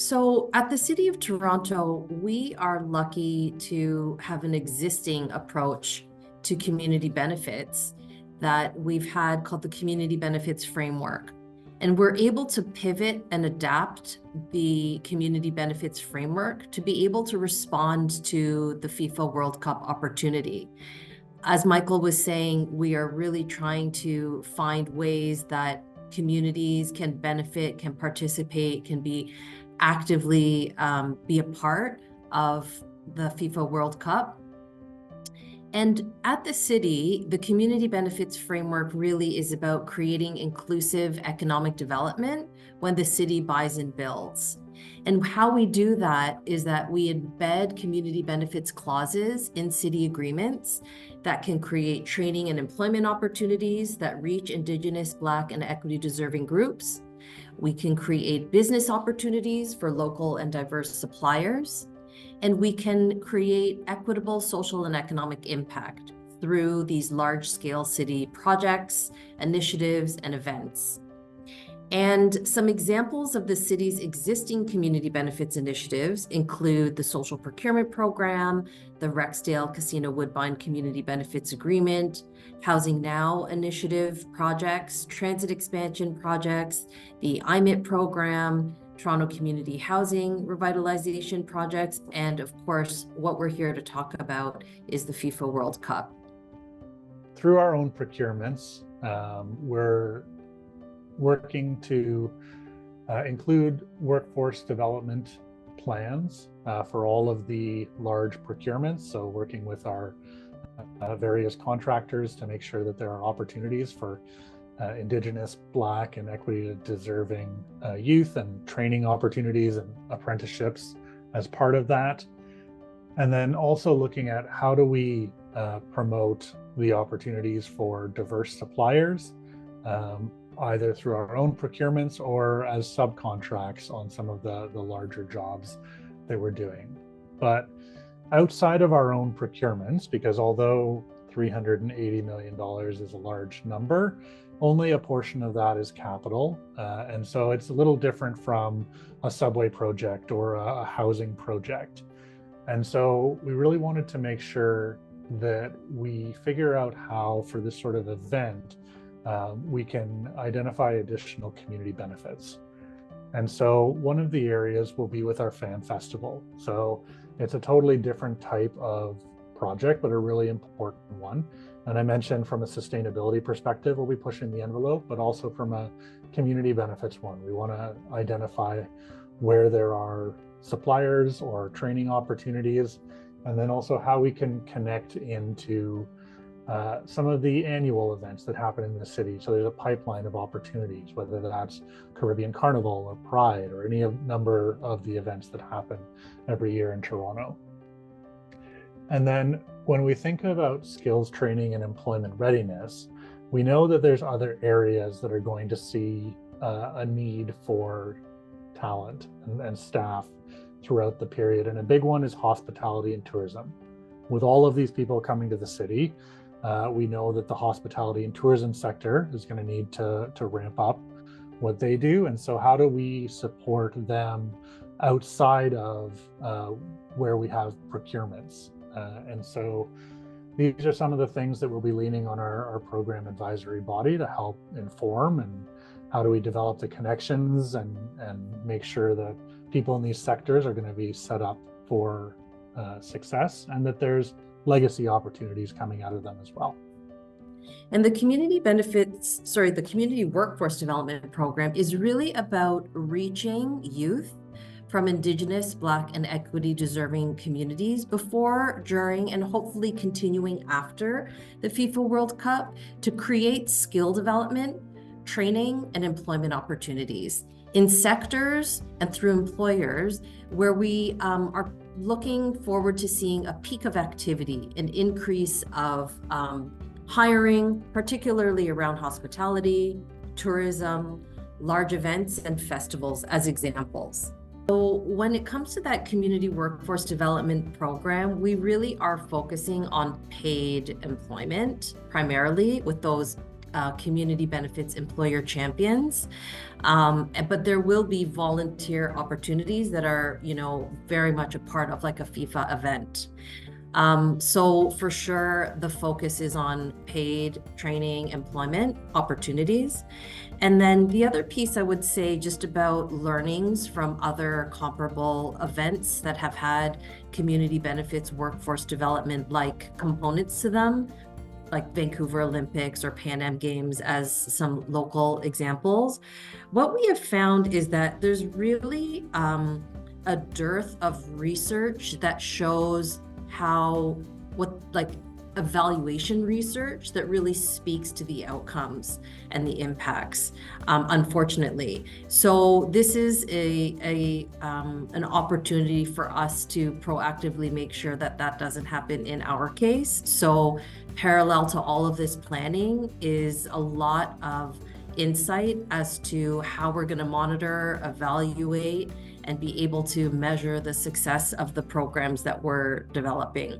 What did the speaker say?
So at the City of Toronto, we are lucky to have an existing approach to community benefits that we've had called the Community Benefits Framework. And we're able to pivot and adapt the Community Benefits Framework to be able to respond to the FIFA World Cup opportunity. As Michael was saying, we are really trying to find ways that communities can benefit, can participate, can be actively be a part of the FIFA World Cup. And at the city, the Community Benefits Framework really is about creating inclusive economic development when the city buys and builds. And how we do that is that we embed community benefits clauses in city agreements that can create training and employment opportunities that reach Indigenous, Black, and equity deserving groups. We can create business opportunities for local and diverse suppliers. And we can create equitable social and economic impact through these large-scale city projects, initiatives, and events. And some examples of the city's existing community benefits initiatives include the Social Procurement Program, the Rexdale Casino Woodbine Community Benefits Agreement, Housing Now initiative projects, transit expansion projects, the IMIT program, Toronto Community Housing Revitalization projects, and of course, what we're here to talk about is the FIFA World Cup. Through our own procurements, we're working to include workforce development plans for all of the large procurements. So working with our various contractors to make sure that there are opportunities for Indigenous, Black, and equity deserving youth, and training opportunities and apprenticeships as part of that. And then also looking at how do we promote the opportunities for diverse suppliers, either through our own procurements or as subcontracts on some of the larger jobs that we're doing. But outside of our own procurements, because although $380 million is a large number, only a portion of that is capital. And so it's a little different from a subway project or a housing project. And so we really wanted to make sure that we figure out how, for this sort of event, we can identify additional community benefits. And so one of the areas will be with our fan festival. So it's a totally different type of project, but a really important one. And I mentioned from a sustainability perspective, we'll be pushing the envelope, but also from a community benefits one. We want to identify where there are suppliers or training opportunities, and then also how we can connect into some of the annual events that happen in the city. So there's a pipeline of opportunities, whether that's Caribbean Carnival or Pride or any number of the events that happen every year in Toronto. And then when we think about skills training and employment readiness, we know that there's other areas that are going to see a need for talent and staff throughout the period. And a big one is hospitality and tourism. With all of these people coming to the city, we know that the hospitality and tourism sector is going to need to ramp up what they do. And so how do we support them outside of where we have procurements? And so these are some of the things that we'll be leaning on our program advisory body to help inform, and how do we develop the connections and make sure that people in these sectors are going to be set up for success, and that there's legacy opportunities coming out of them as well. And the community workforce development program is really about reaching youth from Indigenous, Black, and equity deserving communities before, during, and hopefully continuing after the FIFA World Cup to create skill development, training, and employment opportunities in sectors and through employers where we are looking forward to seeing a peak of activity, an increase of hiring, particularly around hospitality, tourism, large events, and festivals as examples. So when it comes to that community workforce development program, we really are focusing on paid employment, primarily with those community benefits employer champions. But there will be volunteer opportunities that are, very much a part of like a FIFA event. So for sure, the focus is on paid training, employment opportunities. And then the other piece I would say just about learnings from other comparable events that have had community benefits, workforce development like components to them, like Vancouver Olympics or Pan Am Games as some local examples. What we have found is that there's really a dearth of research that shows evaluation research that really speaks to the outcomes and the impacts, unfortunately. So this is an opportunity for us to proactively make sure that that doesn't happen in our case. So parallel to all of this planning is a lot of insight as to how we're going to monitor, evaluate, and be able to measure the success of the programs that we're developing.